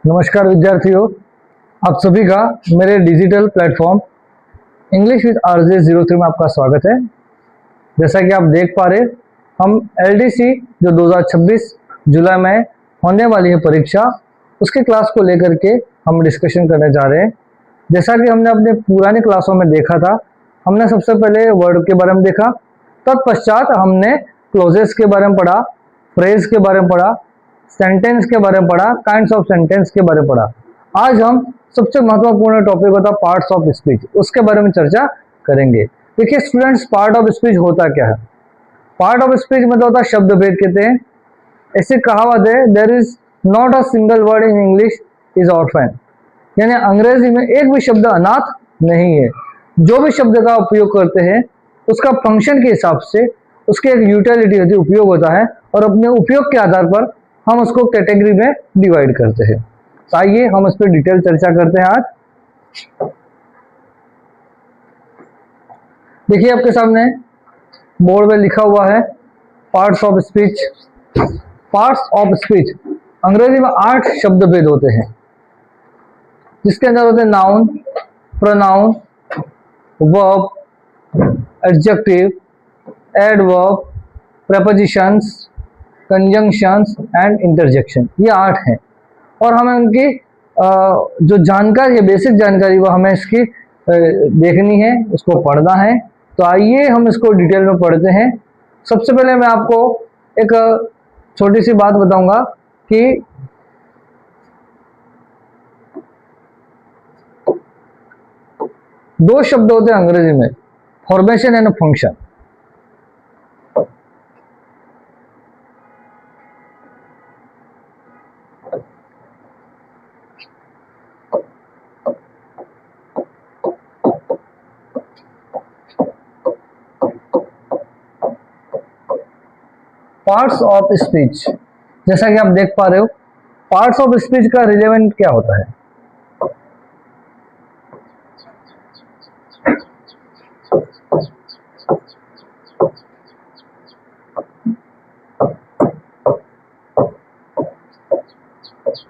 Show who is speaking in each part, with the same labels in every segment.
Speaker 1: नमस्कार विद्यार्थियों, आप सभी का मेरे digital platform English with RJ03 में आपका स्वागत है। जैसा कि आप देख पा रहे, हम LDC जो 2026 जुलाई में होने वाली है परीक्षा, उसके क्लास को लेकर के हम डिस्कशन करने जा रहे हैं। जैसा कि हमने अपने पुरानी क्लासों में देखा था, हमने सबसे पहले वर्ड के बारे में देखा, तत्पश्चात हमने क्लोजेस के बारे में पढ़ा, फ्रेज के बारे में पढ़ा, सेंटेंस के बारे में पढ़ा, काइंड्स ऑफ सेंटेंस के बारे में पढ़ा। आज हम सबसे महत्वपूर्ण टॉपिक होता है पार्ट्स ऑफ स्पीच, उसके बारे में चर्चा करेंगे। देखिए स्टूडेंट्स, पार्ट ऑफ स्पीच होता क्या है? पार्ट ऑफ स्पीच मतलब होता है शब्द भेद कहते हैं। ऐसी कहावत है, there is not a single word in English is orphan, यानी अंग्रेजी में एक भी शब्द अनाथ नहीं है। जो भी शब्द का उपयोग करते हैं उसका फंक्शन के हिसाब से उसकी एक यूटिलिटी होती है, उपयोग होता है, और अपने उपयोग के आधार पर हम उसको कैटेगरी में डिवाइड करते हैं। तो आइए हम इस पर डिटेल चर्चा करते हैं आज। देखिए आपके सामने बोर्ड में लिखा हुआ है parts of speech. Parts of speech अंग्रेजी में 8 शब्द भेद होते हैं, जिसके अंदर होते हैं noun, pronoun, verb, adjective, adverb, prepositions, conjunctions and interjection. ये 8 हैं और हमें उनकी जो जानकारी है, बेसिक जानकारी, वो हमें इसकी देखनी है, उसको पढ़ना है। तो आइए हम इसको डिटेल में पढ़ते हैं। सबसे पहले मैं आपको एक छोटी सी बात बताऊंगा कि दो शब्द होते हैं अंग्रेजी में, formation and function. Parts of speech, जैसा कि आप देख पा रहे हो, पार्ट्स ऑफ स्पीच का रिलेवेंट क्या होता है?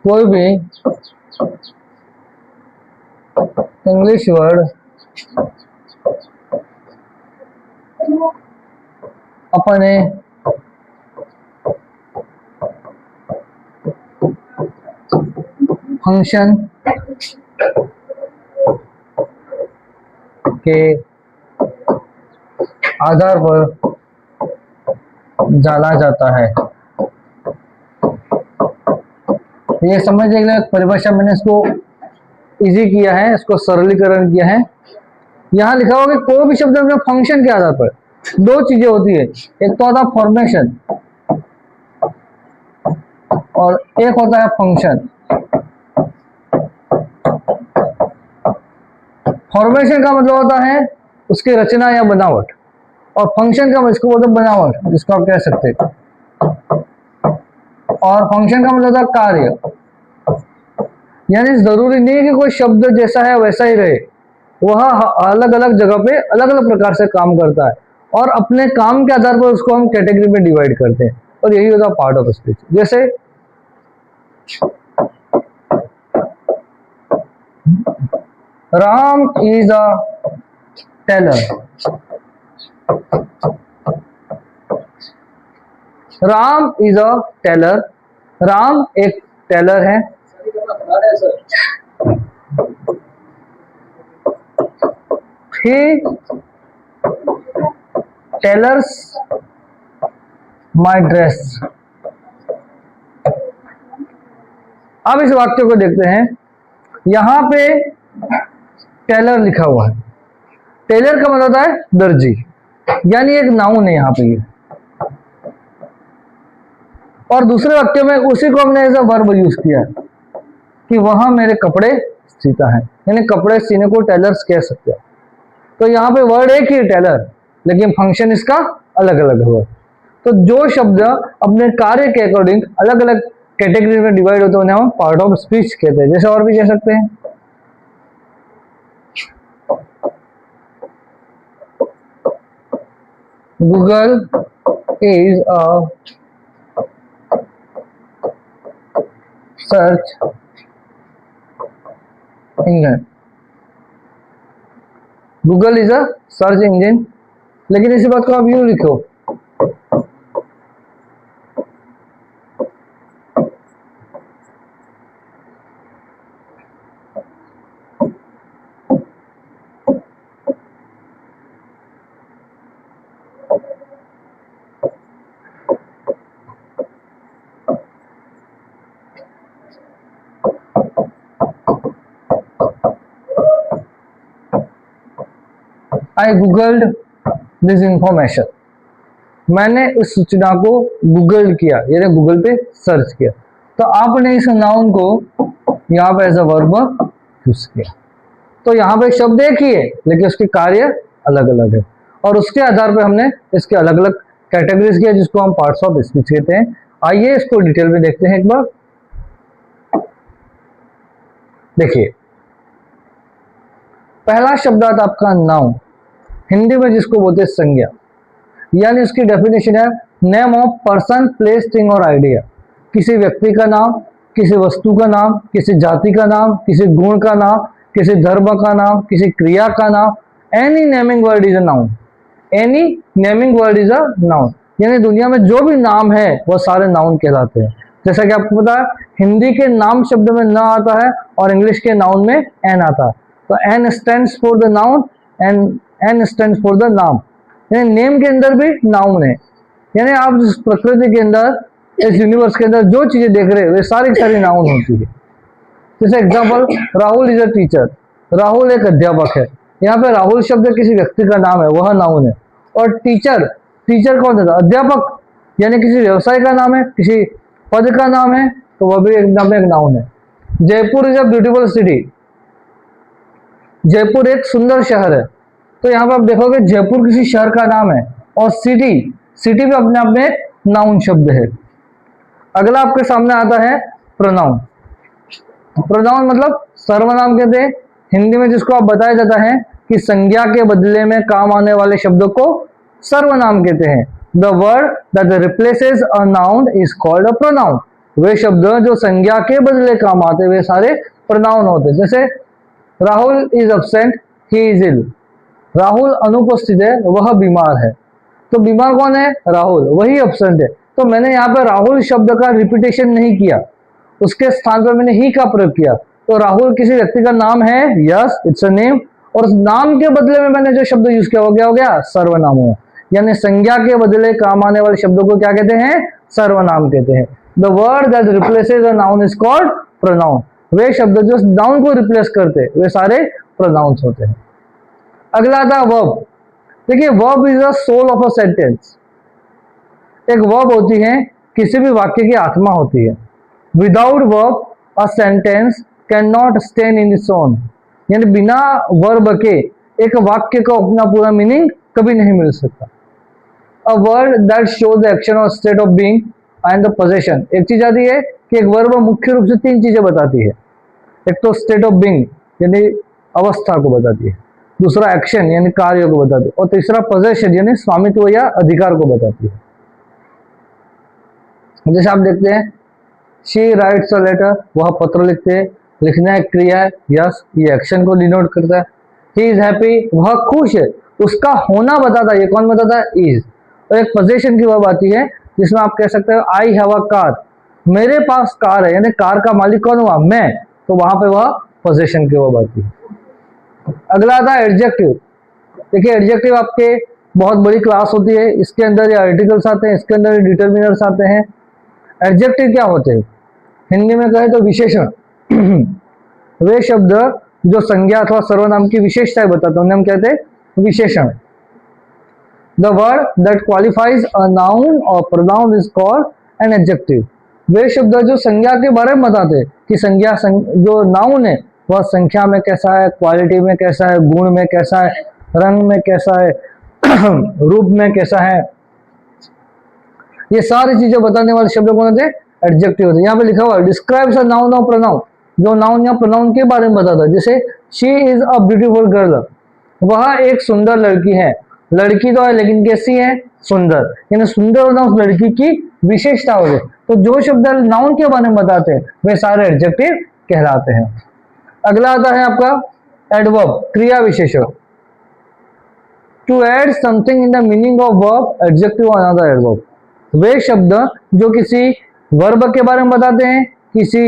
Speaker 1: कोई भी इंग्लिश वर्ड अपने फंक्शन के आधार पर जाना जाता है। ये समझने के लिए परिभाषा मैंने इसको इजी किया है, इसको सरलीकरण किया है। यहाँ लिखा हुआ कि कोई भी शब्द अपने फंक्शन के आधार पर, दो चीजें होती है, एक तो होता है फॉर्मेशन और एक होता है फंक्शन। फॉर्मेशन का मतलब होता है उसकी रचना या बनावट, और फंक्शन का इसको बोलते हैं बनावट, जिसको आप कह सकते हैं। और फंक्शन का मतलब होता है कार्य, यानी जरूरी नहीं है कि कोई शब्द जैसा है वैसा ही रहे, वह अलग अलग जगह पे अलग अलग प्रकार से काम करता है और अपने काम के आधार पर उसको हम कैटेगरी में डिवाइड करते हैं, और यही होता है पार्ट ऑफ स्पीच। जैसे Ram is a tailor. Ram is a tailor, Ram एक टेलर है। He tailors my dress। अब इस वाक्य को देखते हैं। यहां पे टेलर लिखा हुआ है, टेलर का मतलब होता है दर्जी, यानी एक नाउन है यहाँ पे। और दूसरे वाक्य में उसी को हमने एज अ वर्ब यूज किया कि वहां मेरे कपड़े सीता है, यानी कपड़े सीने को टेलर्स कह सकते हैं। तो यहाँ पे वर्ड एक ही टेलर, लेकिन फंक्शन इसका अलग अलग हुआ। तो जो शब्द अपने कार्य के अकॉर्डिंग अलग अलग कैटेगरी में डिवाइड होते हैं उन्हें हम पार्ट ऑफ स्पीच कहते हैं। जैसे और भी कह सकते हैं, Google is a search engine. Google is a search engine, लेकिन इसी बात को आप यूं लिखो, आई गूगल्ड दिस इंफॉर्मेशन, मैंने इस सूचना को गूगल किया, यानी गूगल पे सर्च किया। तो आपने इस नाउन को यहाँ पे एज अ वर्ब यूज किया। तो यहाँ पे शब्द एक ही है, लेकिन उसके कार्य अलग अलग है, और उसके आधार पर हमने इसके अलग अलग कैटेगरीज किया, जिसको हम पार्ट्स ऑफ स्पीच कहते हैं। आइए इसको डिटेल में देखते हैं एक बार। देखिए, पहला शब्द आता आपका नाउन, हिंदी में जिसको बोलते हैं संज्ञा, यानी उसकी डेफिनेशन है name of person, place, thing और आइडिया। किसी व्यक्ति का नाम, किसी वस्तु का नाम, किसी जाति का नाम, किसी गुण का नाम, किसी धर्म का नाम, किसी क्रिया का नाम। Any naming word is a noun, any naming word is a noun, यानी दुनिया में जो भी नाम है वो सारे नाउन कहलाते हैं। जैसा कि आपको पता है, हिंदी के नाम शब्द में न आता है और इंग्लिश के नाउन में एन आता है। तो N stands for the noun and N stands for the नाम, यानी नेम के अंदर भी नाउन है। यानी आप जिस प्रकृति के अंदर, इस यूनिवर्स के अंदर जो चीजें देख रहे हैं वे सारी की सारी नाउन होती है। जैसे example, Rahul is a teacher, Rahul एक अध्यापक है। यहाँ पे राहुल शब्द किसी व्यक्ति का नाम है, वह नाउन है। और टीचर, टीचर कौन है? अध्यापक, यानी किसी व्यवसाय का नाम है, किसी पद का नाम है, तो वह भी एक नाउन है। Jaipur is a beautiful city, Jaipur एक सुंदर शहर है। तो यहाँ पे आप देखोगे जयपुर किसी शहर का नाम है, और सिटी, सिटी भी अपने आप में नाउन शब्द है। अगला आपके सामने आता है प्रोनाउन। प्रोनाउन मतलब सर्वनाम कहते हैं, हिंदी में जिसको आप बताया जाता है कि संज्ञा के बदले में काम आने वाले शब्दों को सर्वनाम कहते हैं। The word that replaces a noun is called a pronoun. वे शब्द जो संज्ञा के बदले काम आते वे सारे प्रोनाउन होते हैं। जैसे Rahul is absent, he is ill, Rahul अनुपस्थित है, वह बीमार है। तो बीमार कौन है? राहुल, वही एब्सेंट है। तो मैंने यहाँ पर राहुल शब्द का रिपीटेशन नहीं किया, उसके स्थान पर मैंने ही का प्रयोग किया। तो राहुल किसी व्यक्ति का नाम है, यस इट्स अ नेम, और उस नाम के बदले में मैंने जो शब्द यूज किया हो गया सर्वनाम हो। यानी संज्ञा के बदले काम आने वाले शब्दों को क्या कहते हैं? सर्वनाम कहते हैं। The word that replaces a noun is called pronoun. वे शब्द जो नाउन को रिप्लेस करते वे सारे प्रोनाउंस होते हैं। अगला था वर्ब। देखिए, verb is the soul of a sentence. एक वर्ब होती है, किसी भी वाक्य की आत्मा होती है। Without verb a sentence can not stand in its own, यानी बिना वर्ब के एक वाक्य को अपना पूरा मीनिंग कभी नहीं मिल सकता। A word that show the action or state of being and the possession. एक चीज आती है कि एक वर्ब मुख्य रूप से तीन चीजें बताती है। एक तो स्टेट ऑफ बीइंग यानी अवस्था को बताती है, दूसरा एक्शन यानी कार्य को बताती है, और तीसरा पोजेशन यानी स्वामित्व या अधिकार को बताती है। जैसे आप देखते हैं, शी राइट्स अ लेटर, वह पत्र लिखते हैं। लिखना एक क्रिया है, यस, ये एक्शन को डिनोट करता है। ही इज हैप्पी, वह खुश है, उसका होना बताता है, ये कौन बताता है? इज। और एक पोजेशन की वर्ब आती है जिसमें आप कह सकते हो आई हैव अ कार, मेरे पास कार है, यानी कार का मालिक कौन हुआ? मैं। तो वहां पे वह पोजेशन की वर्ब आती है। अगला था एडजेक्टिव। देखिए, एडजेक्टिव आपके बहुत बड़ी क्लास होती है, इसके अंदर ये आर्टिकल्स आते हैं, इसके अंदर डिटर्मिनर्स आते हैं। एडजेक्टिव क्या होते हैं? हिंदी में कहें तो विशेषण। वे शब्द जो संज्ञा अथवा सर्वनाम की विशेषताएं बताते हैं उन्हें हम कहते हैं विशेषण। The word that qualifies a noun or pronoun is called an adjective. वे शब्द जो संज्ञा के बारे में बताते हैं कि संज्ञा जो नाउन है वह संख्या में कैसा है, क्वालिटी में कैसा है, गुण में कैसा है, रंग में कैसा है, रूप में कैसा है, ये सारी चीजें बताने वाले शब्द कौन होते हैं? एडजेक्टिव होते हैं। यहाँ पे लिखा हुआ describes a noun or pronoun, जो नाउन या प्रोनाउन के बारे में बताता है। जैसे she is a beautiful girl, वह एक सुंदर लड़की है। लड़की तो है लेकिन कैसी है? सुंदर, यानी सुंदर होना उस लड़की की विशेषता होती है। तो जो शब्द नाउन के बारे में बताते हैं वे सारे एडजेक्टिव कहलाते हैं। अगला आता है आपका एडवर्ब, क्रिया विशेषण। To add something in the meaning of verb, adjective और अनदर एडवर्ब। वे शब्द जो किसी वर्ब के बारे में बताते हैं, किसी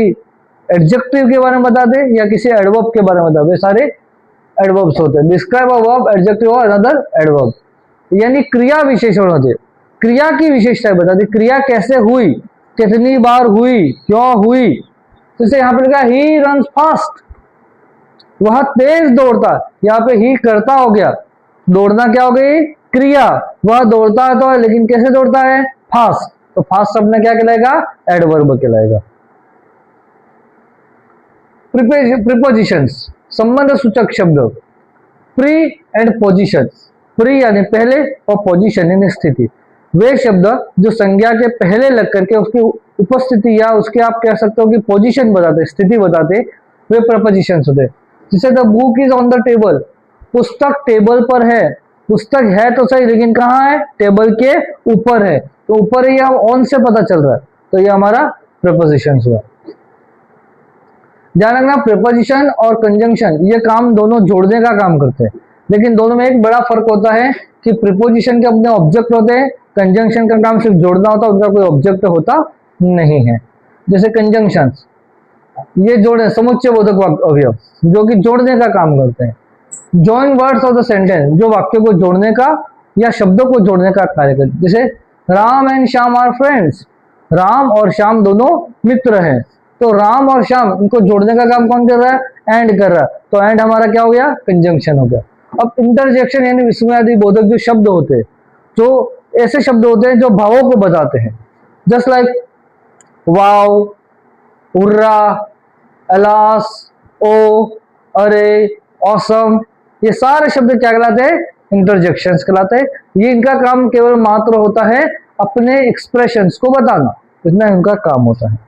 Speaker 1: एडजेक्टिव के बारे में बताते हैं या किसी एडवर्ब के बारे में बताते हैं, वे सारे एडवर्ब्स होते हैं। डिस्क्राइब अ वर्ब, एडजेक्टिव और अनदर एडवर्ब, यानी क्रिया विशेषण होते हैं। क्रिया की विशेषताएं बताती, क्रिया कैसे हुई, कितनी बार हुई, क्यों हुई। जैसे यहाँ पे लिखा ही रन्स फास्ट, वह तेज दौड़ता, यहाँ पे ही करता हो गया, दौड़ना क्या हो गई, क्रिया। वह दौड़ता है तो, लेकिन कैसे दौड़ता है, फास्ट, तो फास्ट शब्द में क्या कहलाएगा, एडवर्ब कहलाएगा। प्रीपोजिशंस, संबंध सूचक शब्द। प्री एंड पोजिशन, प्री यानी पहले और पोजिशन यानी स्थिति। वे शब्द जो संज्ञा के पहले लग करके उसकी उपस्थिति या उसके आप कह सकते हो कि पोजीशन बताते, स्थिति बताते, वे प्रपोजिशंस होते। जैसे the book is on the table, पुस्तक टेबल पर है। पुस्तक है तो सही, लेकिन कहाँ है, टेबल के ऊपर है, तो ऊपर है, यह ऑन से पता चल रहा है, तो ये हमारा प्रपोजिशंस हुआ। ध्यान रखना, प्रीपोजिशन और कंजंक्शन ये काम दोनों जोड़ने का काम करते हैं, लेकिन दोनों में एक बड़ा फर्क होता है कि प्रीपोजिशन के अपने ऑब्जेक्ट होते हैं, कंजंक्शन का काम सिर्फ जोड़ना होता है, उनका कोई ऑब्जेक्ट होता नहीं है। जैसे कंजंक्शंस, ये जोड़े समुच्चय बोधक अवयव जो कि जोड़ने का काम करते हैं। Join words of the sentence, जो वाक्य को जोड़ने का या शब्दों को जोड़ने का कार्य करते हैं। जैसे Ram and Shyam are friends, Ram और श्याम दोनों मित्र हैं, तो राम और श्याम इनको जोड़ने का काम कौन कर रहा है, एंड कर रहा है, तो एंड हमारा क्या हो गया, कंजंक्शन हो गया। अब इंटरजेक्शन यानी विस्मयादि बोधक जो शब्द होते हैं, जो ऐसे शब्द होते हैं जो भावों को बताते हैं, just like wow, hurrah, alas, oh, अरे, ऑसम, ये सारे शब्द क्या कहलाते हैं, इंटरजेक्शंस कहलाते हैं। ये इनका काम केवल मात्र होता है अपने एक्सप्रेशंस को बताना, इतना इनका काम होता है।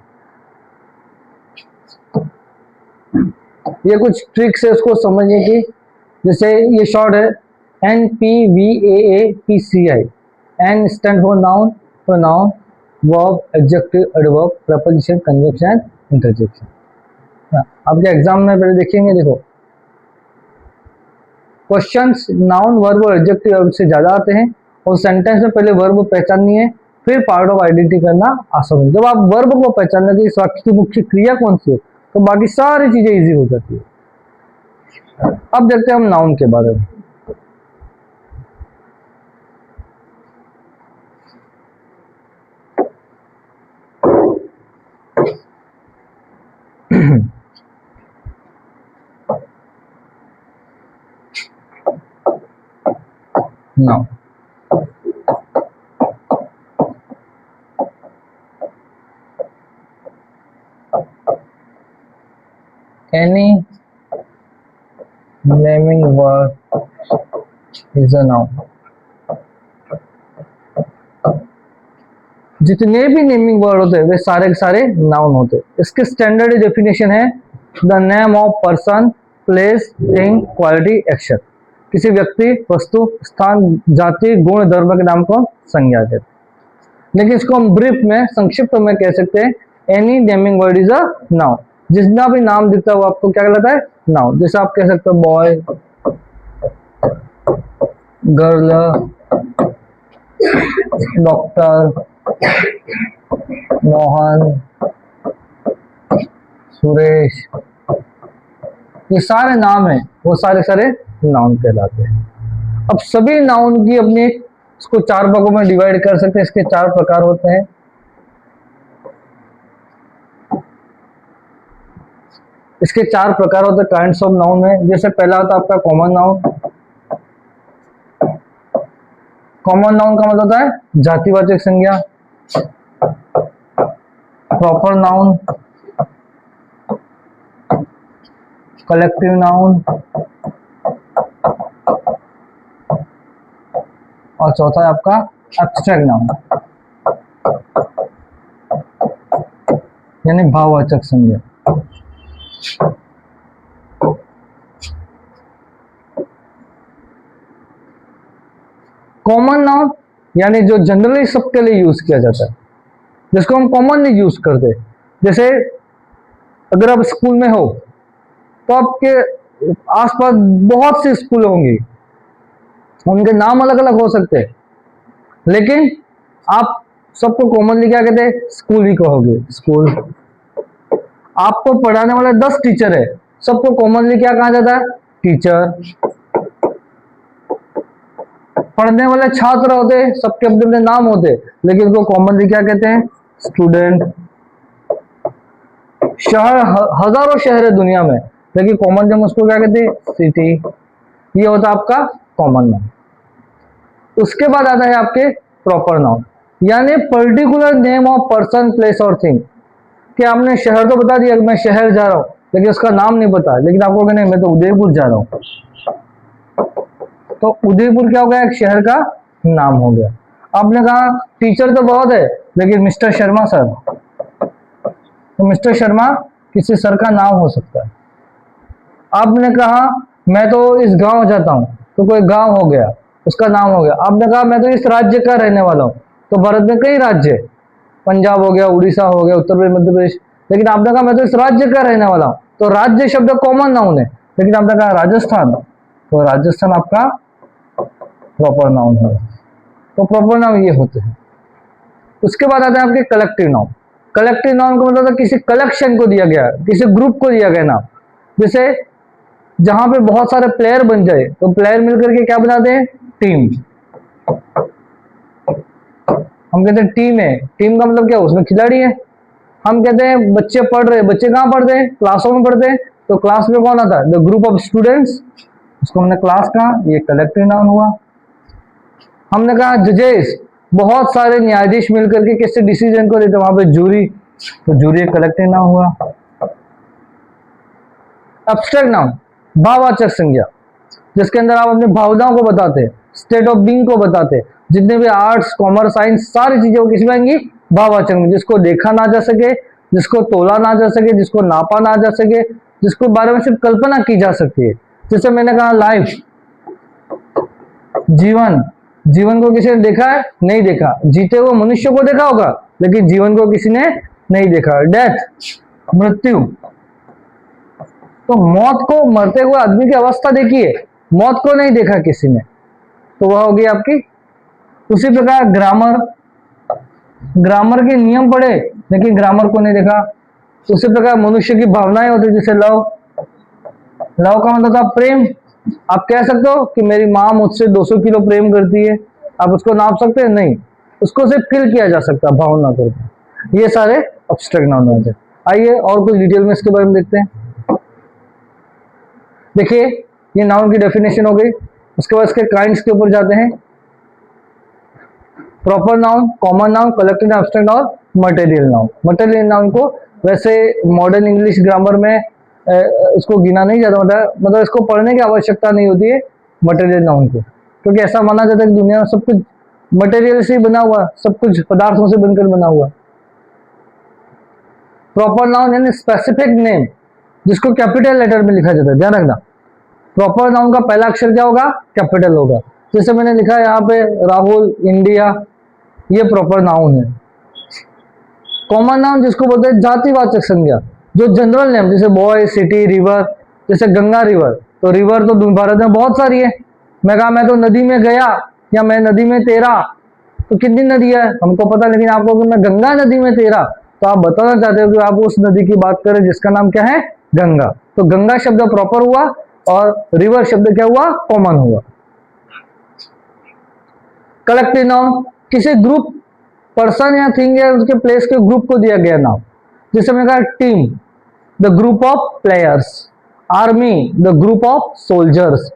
Speaker 1: ये कुछ ट्रिक्स है उसको समझने की। जैसे ये शॉर्ट है NPVAAPCI। N stand for noun, pronoun, verb, adjective, adverb, preposition, conjunction, interjection. आपके एग्जाम में पहले देखेंगे, देखो क्वेश्चंस नाउन, वर्ब और एडजेक्टिव से ज्यादा आते हैं, और सेंटेंस में पहले वर्ब पहचाननी है, फिर पार्ट ऑफ आइडेंटिटी करना आसान है। जब आप वर्ब को पहचान लेते इस वाक्य की मुख्य क्रिया कौन सी है, तो बाकी सारी चीजें इजी हो जाती है। अब देखते हैं हम नाउन के बारे में। Noun, any naming word is a noun। जितने भी नेमिंग वर्ड होते हैं वे सारे के सारे नाउन होते हैं। इसके स्टैंडर्ड डेफिनेशन है the name of person, place, thing, quality, action. किसी व्यक्ति, वस्तु, स्थान, जाति, गुण, धर्म के नाम को संज्ञा देते हैं। लेकिन इसको हम ब्रीफ में, संक्षिप्त में कह सकते हैं any naming word is a noun. जितना भी नाम दिखता है वो आपको क्या कहलाता है, नाउन। जैसे आप कह सकते हो boy, girl, doctor, Mohan, Suresh, ये सारे नाम हैं, वो सारे सारे नाउन कहलाते हैं। अब सभी नाउन की अपनी, इसको चार भागों में डिवाइड कर सकते हैं। इसके चार प्रकार होते हैं। इसके चार प्रकार होते हैं काइंड्स ऑफ नाउन में। जैसे पहला होता है आपका कॉमन नाउन। कॉमन नाउन का मतलब होता है जातिवाचक संज्ञा। प्रॉपर नाउन, कलेक्टिव नाउन, और चौथा है आपका एब्स्ट्रैक्ट नाउन यानी भाववाचक संज्ञा। कॉमन नाउन यानी जो जनरली सबके लिए यूज किया जाता है, जिसको हम कॉमनली यूज करते हैं। जैसे अगर आप स्कूल में हो तो आपके आसपास बहुत से स्कूल होंगे, उनके नाम अलग अलग हो सकते हैं, लेकिन आप सबको कॉमनली क्या कहते हैं? स्कूल ही कहोगे, स्कूल। आपको पढ़ाने वाले 10 टीचर है, सबको कॉमनली क्या कहा जाता है? टीचर। पढ़ने वाले छात्र होते हैं, सबके अपने अपने नाम होते हैं, लेकिन उनको कॉमनली क्या कहते हैं? स्टूडेंट। शहर, हजारों शहर है दुनिया में, लेकिन कॉमन हम उसको क्या कहते हैं? सिटी। ये होता है आपका कॉमन नाउन। उसके बाद आता है आपके प्रॉपर नाउन, यानी particular name of person, place और थिंग। कि आपने शहर तो बता दिया कि मैं शहर जा रहा हूं, लेकिन उसका नाम नहीं पता, लेकिन आपको कहना मैं तो उदयपुर जा रहा हूं, तो उदयपुर क्या हो गया? एक शहर का नाम हो गया। आपने कहा टीचर तो बहुत है, लेकिन मिस्टर शर्मा सर, तो मिस्टर शर्मा किसी सर का नाम हो सकता है। आपने कहा मैं तो इस गांव जाता हूं, तो कोई गांव हो गया, उसका नाम हो गया। आपने कहा मैं तो इस राज्य का रहने वाला हूं, तो भारत में कई राज्य है, पंजाब हो गया, उड़ीसा हो गया, उत्तर प्रदेश, मध्य प्रदेश, लेकिन आपने कहा मैं तो इस राज्य का रहने वाला हूं, तो राज्य शब्द कॉमन नाउन है। लेकिन आपने कहा राजस्थान, तो राजस्थान आपका प्रॉपर नाउन है। तो प्रॉपर नाउन ये होते हैं। उसके बाद आते हैं आपके कलेक्टिव नाउन। कलेक्टिव नाउन का मतलब किसी कलेक्शन को दिया गया, किसी ग्रुप को दिया गया नाम। जैसे जहां पे बहुत सारे प्लेयर बन जाए, तो प्लेयर मिलकर के क्या बनाते हैं? टीम। हम कहते हैं टीम है, टीम का मतलब क्या? उसमें खिलाड़ी है। हम कहते हैं बच्चे पढ़ रहे, बच्चे कहाँ पढ़ते हैं? क्लासों में पढ़ते हैं, तो क्लास में कौन आता है? द ग्रुप ऑफ स्टूडेंट्स, उसको हमने क्लास कहा, ये कलेक्टिव नाउन हुआ। हमने कहा जजेस, बहुत सारे न्यायाधीश मिलकर के किसी डिसीजन को देते, वहां पे जूरी, तो जूरी एक कलेक्टिव नाउन हुआ। एब्स्ट्रैक्ट नाउन, भाववाचक संज्ञा, जिसके अंदर आप अपनी भावनाओं को बताते हैं, स्टेट ऑफ बीइंग को बताते हैं। जितने भी आर्ट्स, कॉमर्स, साइंस, सारी चीजें वो किसमें आएंगी? भाववाचक में। जिसको देखा ना जा सके, जिसको तोला ना जा सके, जिसको नापा ना जा सके, जिसको बारे में सिर्फ कल्पना की जा सकती है। जैसे मैंने कहा लाइफ, जीवन, जीवन को किसी ने देखा है? नहीं देखा। जीते हुए मनुष्य को देखा होगा, लेकिन जीवन को किसी ने नहीं देखा। डेथ, मृत्यु, तो मौत को, मरते हुए आदमी की अवस्था देखिए, मौत को नहीं देखा किसी ने, तो वह होगी आपकी। उसी प्रकार ग्रामर, ग्रामर के नियम पढ़े, लेकिन ग्रामर को नहीं देखा। उसी प्रकार मनुष्य की भावनाएं होती, जैसे लव, लव का मतलब था प्रेम। आप कह सकते हो कि मेरी माँ मुझसे 200 किलो प्रेम करती है, आप उसको नाप सकते हैं? नहीं, उसको सिर्फ फील किया जा सकता है, भावना करके। ये सारे एब्स्ट्रैक्ट नाउन होते हैं। आइए और कुछ डिटेल में इसके बारे में देखते हैं। देखिए, ये नाउन की डेफिनेशन हो गई। उसके बाद इसके काइंड्स के ऊपर जाते हैं। Proper noun, common noun, collective noun, abstract noun, material noun. Material noun को वैसे मॉडर्न इंग्लिश ग्रामर में इसको गिना नहीं जाता, मतलब इसको पढ़ने की आवश्यकता नहीं होती है मटेरियल नाउन को, क्योंकि ऐसा माना जाता है कि दुनिया में सब कुछ मटेरियल से बना हुआ, सब कुछ पदार्थों से बनकर बना हुआ। प्रॉपर नाउन यानी स्पेसिफिक नेम, जिसको कैपिटल लेटर में लिखा जाता है, ध्यान रखना। प्रॉपर नाउन का पहला अक्षर क्या होगा? कैपिटल होगा। जैसे मैंने लिखा है यहाँ पे राहुल, इंडिया, ये प्रॉपर नाउन है। कॉमन नाउन जिसको बोलते हैं जातिवाचक संज्ञा, जो जनरल नेम, जैसे बॉय, सिटी, रिवर, जैसे गंगा रिवर, तो रिवर तो भारत में बहुत सारी है। मैं कहा मैं तो नदी में गया, या मैं नदी में तैरा, तो कितनी नदी है हमको पता, लेकिन आपको मैं गंगा नदी में तैरा, तो आप बताना चाहते हो कि आप उस नदी की बात करें जिसका नाम क्या है? गंगा। तो गंगा शब्द प्रॉपर हुआ, और रिवर शब्द क्या हुआ? कॉमन हुआ। कलेक्टिव नाउन, किसी ग्रुप, पर्सन या थिंग या उसके प्लेस के ग्रुप को दिया गया नाम। जैसे मैंने कहा team, the group of players, army, the group of soldiers,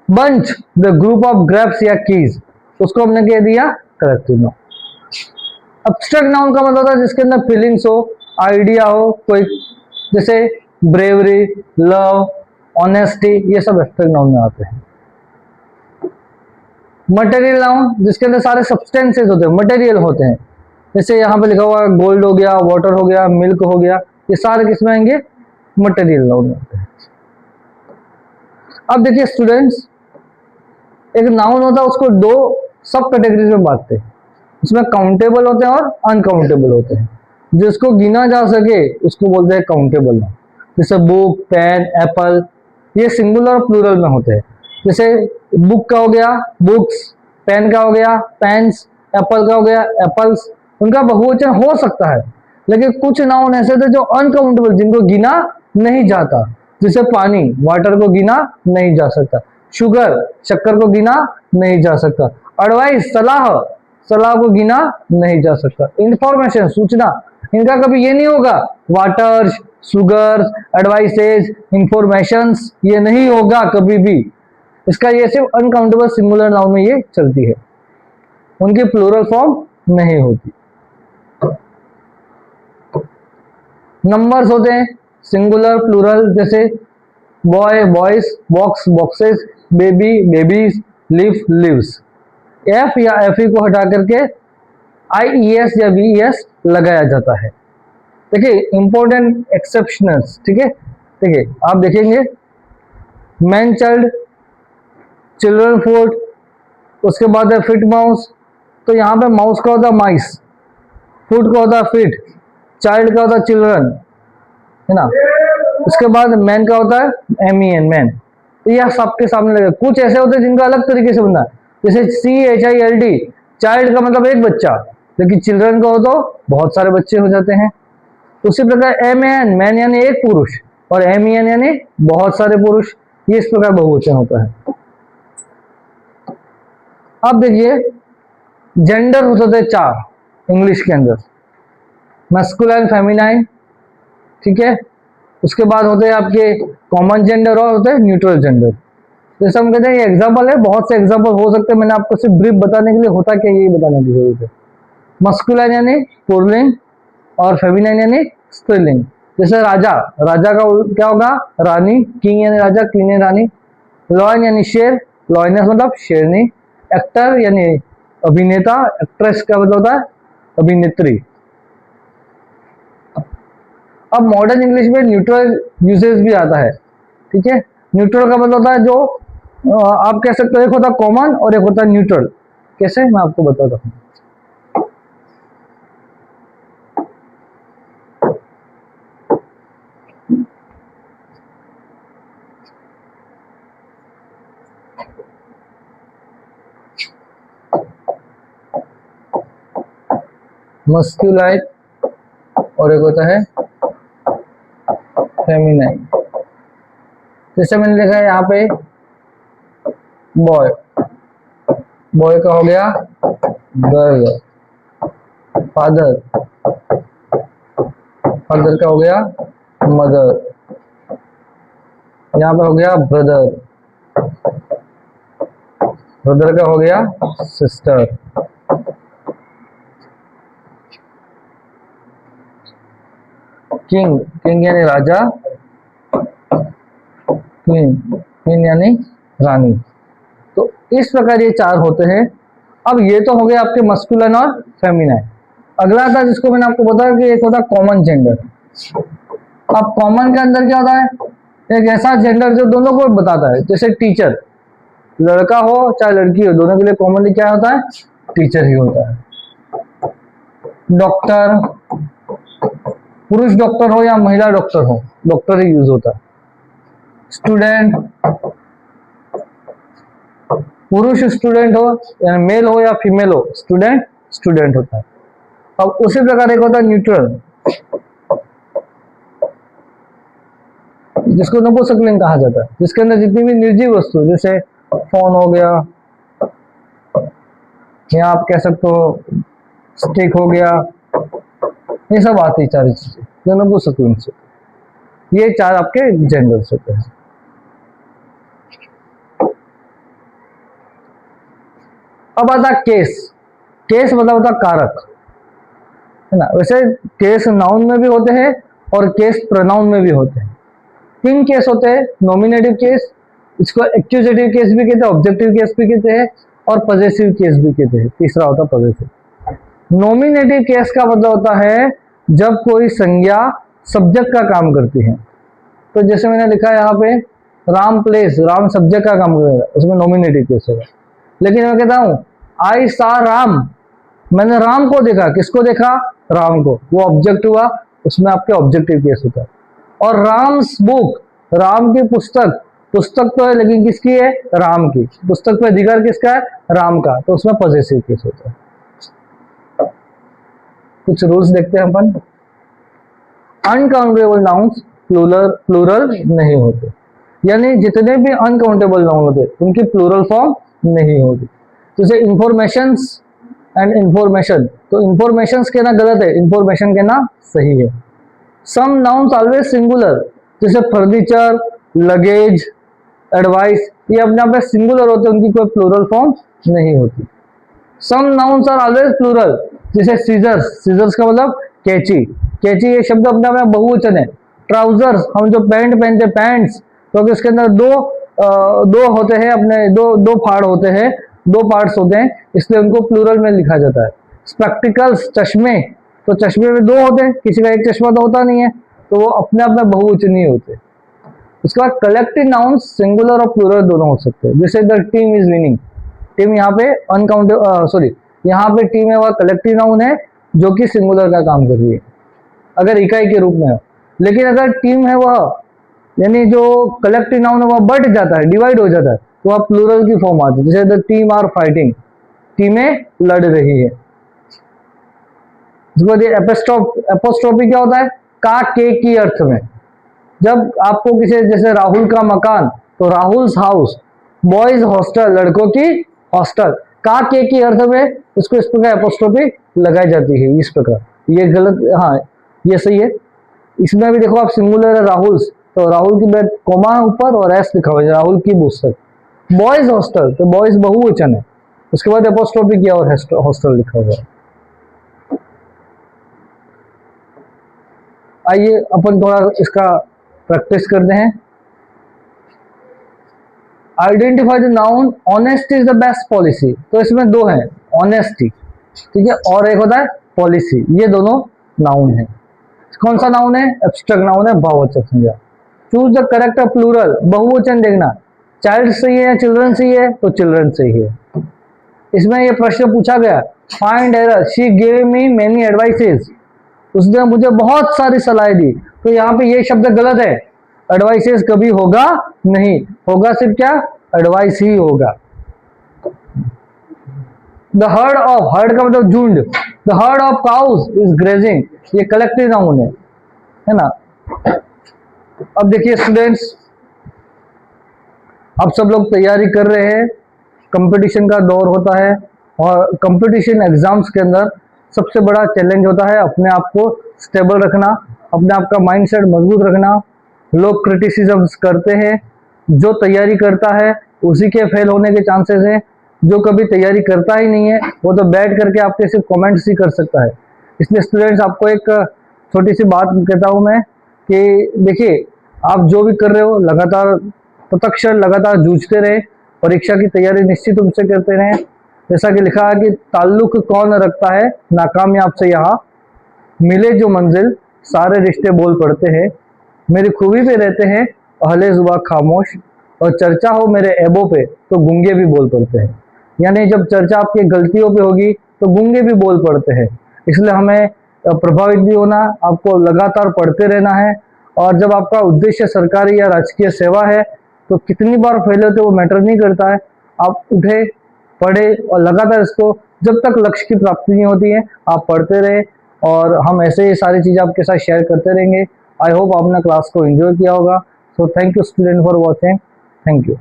Speaker 1: bunch, the group of grapes या कीज, उसको हमने कह दिया कलेक्टिव नाउन। एब्स्ट्रैक्ट नाउन का मतलब था जिसके अंदर फीलिंग्स हो, आइडिया हो कोई, जैसे ब्रेवरी, लव, ऑनेस्टी, ये सब एब्स्ट्रैक्ट नाउन में आते हैं। मटेरियल नाउन जिसके अंदर सारे सब्सटेंसेस होते हैं, मटेरियल होते हैं। जैसे यहाँ पे लिखा हुआ गोल्ड हो गया, वाटर हो गया, मिल्क हो गया, ये सारे किसमें आएंगे? मटेरियल नाउन में होते हैं। अब देखिए स्टूडेंट्स, एक नाउन होता है, उसको दो सब कैटेगरीज में बांटते हैं। उसमें काउंटेबल होते हैं और अनकाउंटेबल होते हैं। जिसको गिना जा सके उसको बोलते हैं काउंटेबल नाउन। जैसे बुक, पेन, एप्पल, ये सिंगुलर और प्लूरल में होते हैं। जैसे बुक का हो गया बुक्स, पेन का हो गया पेन्स, एप्पल का हो गया एप्पल्स। उनका बहुवचन हो सकता है, लेकिन कुछ नाउन ऐसे थे जो अनकाउंटेबल, जिनको गिना नहीं जाता। जैसे पानी, वाटर को गिना नहीं जा सकता। शुगर, शक्कर को गिना नहीं जा सकता। एडवाइस, सलाह, सलाह को गिना नहीं जा सकता। इंफॉर्मेशन, सूचना, इनका कभी ये नहीं होगा वाटर, शुगर, एडवाइसेज, इंफॉर्मेशंस, ये नहीं होगा कभी भी। इसका ये सिर्फ अनकाउंटेबल सिंगुलर नाउन में ये चलती है, उनकी प्लूरल फॉर्म नहीं होती। नंबर्स होते हैं सिंगुलर, प्लूरल, जैसे boy, boys, box, boxes, baby, babies, live, lives. F या एफ को हटा करके IES या VES लगाया जाता है। देखिए इंपॉर्टेंट एक्सेप्शनल्स, ठीक है। देखिए आप देखेंगे मैन चाइल्ड, चिल्ड्रन फूड, उसके बाद है फिट माउस। तो यहाँ पे माउस का होता है माइस, फूड का होता है फिट, चाइल्ड का होता है चिल्ड्रन, है ना। उसके बाद मैन का होता है MEN, मैन। तो यह सबके सामने लगे। कुछ ऐसे होते हैं जिनका अलग तरीके से बनना है, जैसे CHILD, चाइल्ड का मतलब एक बच्चा, लेकिन चिल्ड्रन का हो तो बहुत सारे बच्चे हो जाते हैं। उसी प्रकार MAN, मैन यानी एक पुरुष, और MEN यानी बहुत सारे पुरुष। ये इस प्रकार बहुवचन होता है। अब देखिए जेंडर होते थे 4 इंग्लिश के अंदर, मैस्कुलाइन, फेमिनाइन, ठीक है। उसके बाद होते हैं आपके कॉमन जेंडर और होते हैं न्यूट्रल जेंडर। जैसे हम कहते हैं ये एग्जाम्पल है, बहुत से एग्जाम्पल हो सकते हैं, मैंने आपको सिर्फ ब्रीफ बताने के लिए होता क्या यही बताने की जरूरत है। मस्कुलाइन यानी पुल्लिंग और फेमिनाइन यानी स्त्रीलिंग। जैसे राजा, राजा का क्या होगा रानी, किंग यानी राजा, क्वीन यानी रानी। लॉयन यानी शेर, लॉयनेस मतलब शेरनी। एक्टर यानी अभिनेता, एक्ट्रेस का मतलब होता है अभिनेत्री। अब मॉडर्न इंग्लिश में न्यूट्रल यूसेज भी आता है, ठीक है। न्यूट्रल का मतलब होता है जो आप कह सकते हो, एक होता है कॉमन और एक होता है न्यूट्रल। कैसे, मैं आपको बताता हूँ। मस्कुलाइन और एक होता है फेमिनाइन। जैसे मैंने लिखा है यहाँ पे बॉय, बॉय का हो गया गर्ल। फादर, फादर का हो गया मदर। यहाँ पे हो गया ब्रदर, ब्रदर का हो गया सिस्टर। किंग, किंग यानी राजा, क्वीन, क्वीन यानी रानी। तो इस प्रकार ये 4 होते हैं। अब ये तो हो गए आपके मस्कुलिन और फेमिनाइन। अगला था जिसको मैंने आपको बताया कि एक होता है कॉमन जेंडर। अब कॉमन के अंदर क्या होता है, एक ऐसा जेंडर जो दोनों को बताता है। जैसे टीचर, लड़का हो चाहे लड़की हो, दोनों के लिए कॉमनली क्या होता है, टीचर ही होता है। डॉक्टर, पुरुष डॉक्टर हो या महिला डॉक्टर हो, डॉक्टर ही यूज होता है। स्टूडेंट, पुरुष स्टूडेंट हो या मेल हो या फीमेल हो, स्टूडेंट स्टूडेंट होता है। अब उसी प्रकार एक होता है न्यूट्रल, जिसको नपुंसकलिंग कहा जाता है, जिसके अंदर जितनी भी निर्जीव वस्तु, जैसे फोन हो गया, या आप कह सकते हो स्टिक हो गया, ये सब आती है 4 चीजें जो नपुंसकलिंग से। ये 4 आपके जेंडर्स होते हैं। अब आता केस। केस मतलब होता कारक, है ना। वैसे केस नाउन में भी होते हैं और केस प्रोनाउन में भी होते हैं। 3 केस होते हैं, नॉमिनेटिव केस, इसको एक्यूजेटिव केस भी कहते हैं, ऑब्जेक्टिव केस भी कहते हैं, और पजेसिव केस भी कहते हैं। तीसरा होता है पजेसिव। नॉमिनेटिव केस का मतलब होता है जब कोई संज्ञा सब्जेक्ट का काम करती है। तो जैसे मैंने लिखा है यहाँ पे राम प्लेस, राम सब्जेक्ट का काम करेगा, उसमें नॉमिनेटिव केस होगा। लेकिन मैं कहता हूं आई सा राम, मैंने राम को देखा, किसको देखा, राम को, वो ऑब्जेक्ट हुआ, उसमें आपके ऑब्जेक्टिव केस होता है। और राम्स बुक, राम की पुस्तक, पुस्तक तो है लेकिन किसकी है? राम की। पुस्तक पे अधिकार किसका है? राम का, तो उसमें पॉसेसिव केस होता है। कुछ रूल्स देखते हैं अपन। अनकाउंटेबल नाउन्स प्लूरल नहीं होते, यानी जितने भी अनकाउंटेबल नाउन होते उनकी प्लूरल फॉर्म नहीं होती। जैसे इंफॉर्मेशंस एंड इंफॉर्मेशन, तो इंफॉर्मेशंस कहना गलत है, इंफॉर्मेशन कहना सही है। सम नाउन्स ऑलवेज सिंगुलर, जैसे फर्नीचर, लगेज, एडवाइस, ये अपने आप में सिंगुलर होते हैं, उनकी कोई प्लूरल फॉर्म नहीं होती। Some nouns are always plural, जैसे सीजर्स, सीजर्स का मतलब कैंची, कैंची ये शब्द अपने आप में बहुवचन है। ट्राउजर्स, हम जो पैंट पहनते हैं पैंट्स, तो इसके अंदर दो होते हैं, अपने दो फाड़ होते हैं, दो पार्ट्स होते हैं, इसलिए उनको प्लूरल में लिखा जाता है। स्पेक्टिकल्स, चश्मे, तो चश्मे में दो होते हैं, किसी का एक चश्मा तो होता नहीं है, तो वो अपने आप में बहुवचनीय होते हैं। उसके बाद कलेक्टिव नाउन्स सिंगुलर और प्लूरल दोनों हो सकते हैं, जैसे the team is winning, team यहाँ पे यहाँ पे टीम है वह कलेक्टिव नाउन है जो कि सिंगुलर का काम कर रही है अगर इकाई के रूप में हो। लेकिन अगर टीम है वह, यानी जो कलेक्टिव नाउन है वह बढ़ जाता है, डिवाइड हो जाता है, तो वह प्लूरल की फॉर्म आती है, जैसे द टीम आर फाइटिंग, टीमें लड़ रही है। उसके बाद एपोस्ट्रोफी क्या होता है? का के की अर्थ में, जब आपको किसी, जैसे राहुल का मकान, तो राहुल्स हाउस, बॉयज हॉस्टल, लड़कों की हॉस्टल, का के की अर्थ में इसको इस प्रकार एपोस्ट्रोफी लगाई जाती है, इस प्रकार। ये गलत, हाँ ये सही है। इसमें भी देखो आप, सिंगुलर है राहुल्स, तो राहुल की बैठ कोमा ऊपर और एस लिखा हुआ है, राहुल की पुस्तक। बॉयज हॉस्टल, तो बॉयज बहुवचन है, उसके बाद एपोस्ट्रोफी किया और हॉस्टल लिखा हुआ है। आइए अपन थोड़ा इसका प्रैक्टिस करते हैं। Identify the noun honesty is the best policy, तो इसमें दो हैं, ऑनेस्टी, ठीक है, और एक होता है पॉलिसी, ये दोनों नाउन है। कौन सा नाउन है? एब्स्ट्रैक्ट नाउन है, भाववाचक संज्ञा। चूज द करेक्ट प्लूरल, बहुवचन देखना, चाइल्ड सही है या चिल्ड्रन सही है? तो चिल्ड्रन सही है। इसमें ये प्रश्न पूछा गया, find error, she gave me many advices, उसने मुझे बहुत सारी सलाह दी, तो यहाँ पे ये शब्द गलत है, एडवाइसेस कभी होगा नहीं, होगा सिर्फ क्या? एडवाइस ही होगा। द हर्ड ऑफ, हर्ड का मतलब झुंड, the heard of cows is grazing, ये कलेक्टिव नाउन है ना। अब देखिए स्टूडेंट्स, अब सब लोग तैयारी कर रहे हैं, कंपटीशन का दौर होता है, और कंपटीशन एग्जाम्स के अंदर सबसे बड़ा चैलेंज होता है अपने आप को स्टेबल रखना, अपने आप का माइंडसेट मजबूत रखना। लोग क्रिटिसिज्म करते हैं, जो तैयारी करता है उसी के फेल होने के चांसेस हैं, जो कभी तैयारी करता ही नहीं है वो तो बैठ करके आपके सिर्फ कमेंट्स ही कर सकता है। इसलिए स्टूडेंट्स, आपको एक छोटी सी बात कहता हूँ मैं कि देखिए, आप जो भी कर रहे हो लगातार प्रत्यक्ष लगातार जूझते रहे, परीक्षा की तैयारी निश्चित रूप से करते रहें। जैसा कि लिखा है कि ताल्लुक कौन रखता है नाकामयाब से, यहाँ मिले जो मंजिल सारे रिश्ते बोल पड़ते हैं, मेरी खूबी पे रहते हैं अहले जुबा खामोश, और चर्चा हो मेरे ऐबों पे तो गूंगे भी बोल पड़ते हैं। यानी जब चर्चा आपकी गलतियों पे होगी तो गूंगे भी बोल पड़ते हैं। इसलिए हमें प्रभावित भी होना, आपको लगातार पढ़ते रहना है, और जब आपका उद्देश्य सरकारी या राजकीय सेवा है तो कितनी बार फेल होते वो मैटर नहीं करता है, आप उठे, पढ़े और लगातार इसको, जब तक लक्ष्य की प्राप्ति नहीं होती है आप पढ़ते रहे, और हम ऐसे ही सारी चीज़ें आपके साथ शेयर करते रहेंगे। आई होप आपने क्लास को एंजॉय किया होगा। So thank you student for watching, thank you.